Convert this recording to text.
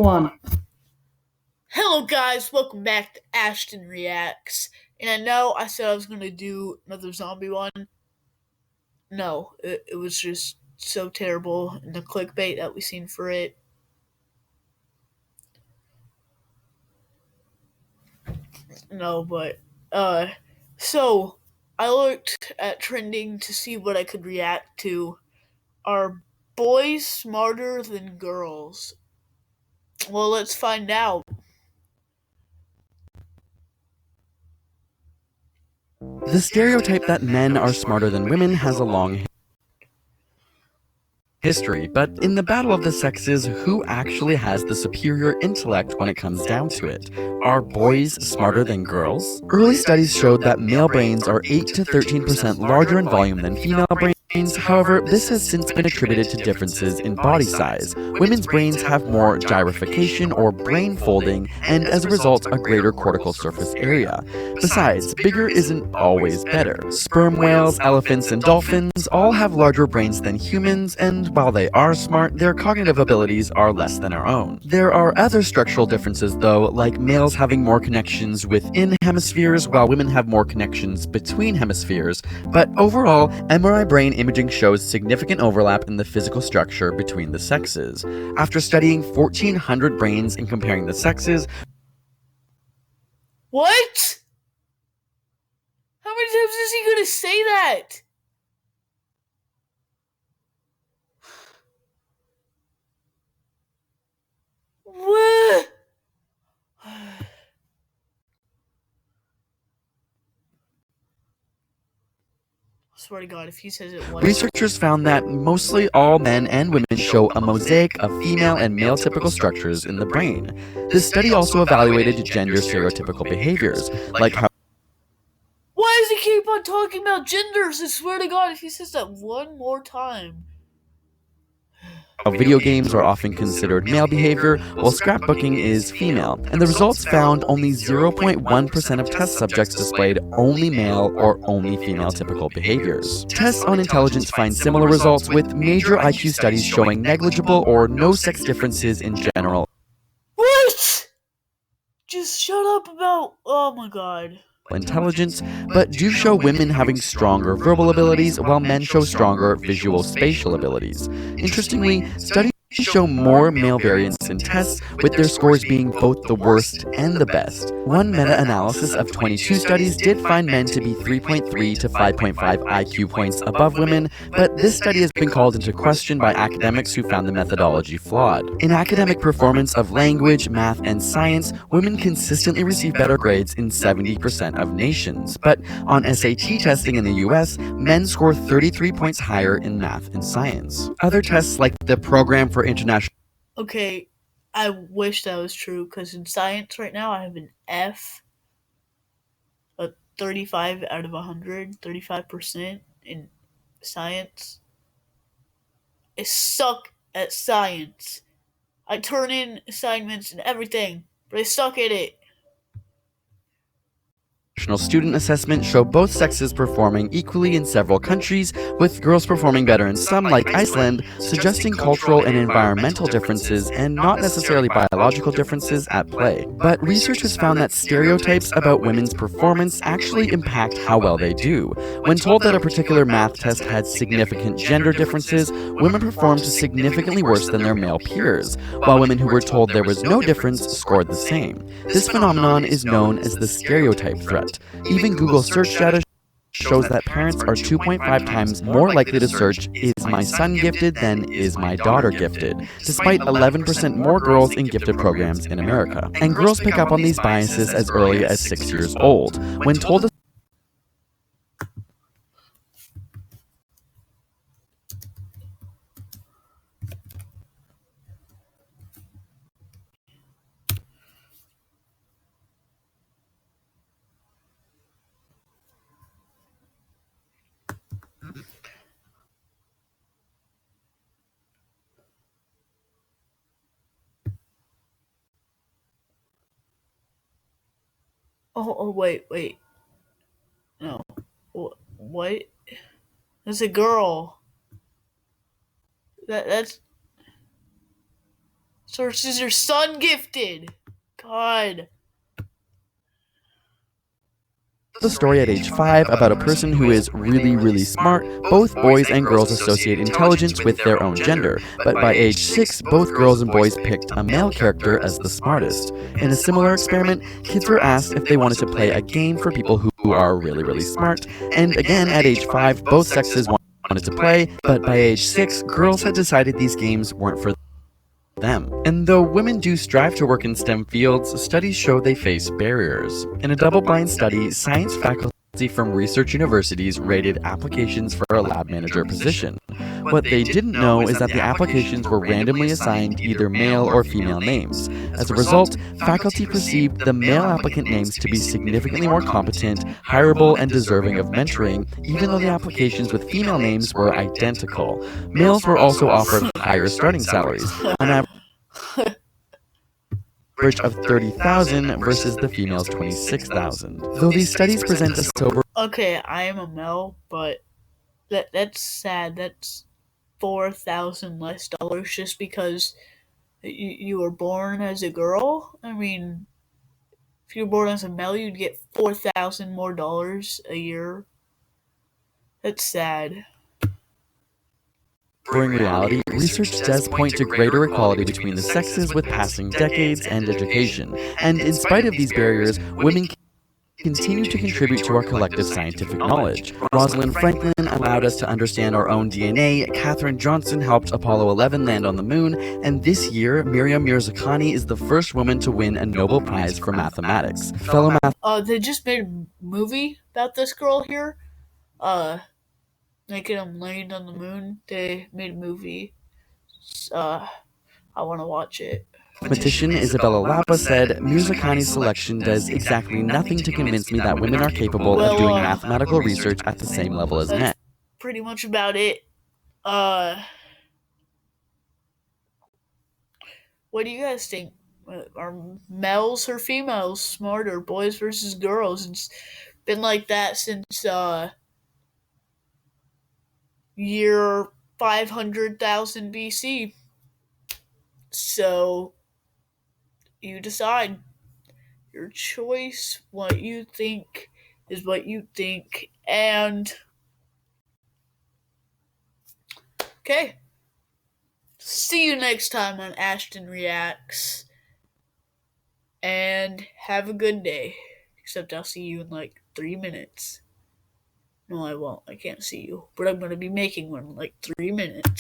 One. Hello guys, welcome back to Ashton Reacts. And I know I said I was going to do another zombie one. No, it was just so terrible. And the clickbait that we seen for it. No, but, uh, so I looked at trending to see what I could react to. Are boys smarter than girls? Well, let's find out. The stereotype that men are smarter than women has a long history, but in the battle of the sexes, who actually has the superior intellect when it comes down to it? Are boys smarter than girls? Early studies showed that male brains are 8 to 13% larger in volume than female brains. However, this has since been attributed to differences in body size. Women's brains have more gyrification or brain folding, and as a result, a greater cortical surface area. Besides, bigger isn't always better. Sperm whales, elephants, and dolphins all have larger brains than humans, and while they are smart, their cognitive abilities are less than our own. There are other structural differences, though, like males having more connections within hemispheres, while women have more connections between hemispheres. But overall, MRI brain imaging shows significant overlap in the physical structure between the sexes. After studying 1,400 brains and comparing the sexes, What? How many times is he going to say that? What? I swear to God, if he says it once. researchers found that mostly all men and women show a mosaic of female and male typical structures in the brain. This study also evaluated gender stereotypical behaviors, like how Why does he keep on talking about genders? I swear to God, if he says that one more time. video games are often considered male behavior, while scrapbooking is female, and the results found only 0.1% of test subjects displayed only male or only female typical behaviors. Tests on intelligence find similar results, with major IQ studies showing negligible or no sex differences in general. What? Just shut up about. Oh my God. Intelligence, but do show women having stronger verbal abilities while men show stronger visual spatial abilities. Interestingly, studies show more male variance in tests, with their scores being both the worst and the best. One meta-analysis of 22 studies did find men to be 3.3 to 5.5 IQ points above women, but this study has been called into question by academics who found the methodology flawed. In academic performance of language, math, and science, women consistently receive better grades in 70% of nations, but on SAT testing in the US, men score 33 points higher in math and science. Other tests like the Program for International. Okay, I wish that was true, because in science right now I have an F, a 35 out of 100, 35% in science. I suck at science. I turn in assignments and everything, but I suck at it. National Student Assessment show both sexes performing equally in several countries, with girls performing better in some, like Iceland, suggesting cultural and environmental differences and not necessarily biological differences at play. But research has found that stereotypes about women's performance actually impact how well they do. When told that a particular math test had significant gender differences, women performed significantly worse than their male peers, while women who were told there was no difference scored the same. This phenomenon is known as the stereotype threat. Even Google search data shows that parents are 2.5 times more likely to search "Is my son gifted?" than "Is my daughter gifted?", despite 11% more girls in gifted programs in America. And girls pick up on these biases as early as 6 years old. When told to Oh, wait. No. What? That's a girl. That's Sources are sun gifted. God. The story at age 5 about a person who is really, really smart. Both boys and girls associate intelligence with their own gender, but by age 6, both girls and boys picked a male character as the smartest. In a similar experiment, kids were asked if they wanted to play a game for people who are really, really smart, and again, at age 5, both sexes wanted to play, but by age 6, girls had decided these games weren't for them. And though women do strive to work in STEM fields, studies show they face barriers. In a double-blind study, science faculty from research universities rated applications for a lab manager position. What they didn't know is that the applications were randomly assigned either male or female names. As a result, faculty perceived the male applicant names to be significantly more competent, hireable, and deserving of mentoring, even though the applications with female names were identical. Males were also offered higher starting salaries, on average of $30,000 versus the female's $26,000. Though these studies present a sober Okay, I am a male, but that's sad. That's $4,000 less dollars just because you were born as a girl. I mean, if you were born as a male, you'd get $4,000 more dollars a year. That's sad. sobering reality, research does point to greater equality between the sexes with passing decades and education. And in spite of these barriers, women continue to contribute to our collective scientific knowledge. Rosalind Franklin allowed us to understand our own DNA, Katherine Johnson helped Apollo 11 land on the moon, and this year, Miriam Mirzakhani is the first woman to win a Nobel Prize for mathematics. Fellow They just made a movie about this girl here. Making them land on the moon. They made a movie. I want to watch it. mathematician Isabella Lapa said, Mirzakhani's selection does exactly nothing to convince me that women are capable of doing mathematical research at the same level as men. Pretty much about it. What do you guys think? Are males or females smarter? Boys versus girls? It's been like that since year 500,000 BC. So you decide. Your choice. What you think is what you think. And okay. See you next time on Ashton Reacts. And have a good day. Except I'll see you in like 3 minutes. No, I won't. I can't see you. But I'm going to be making one in like 3 minutes.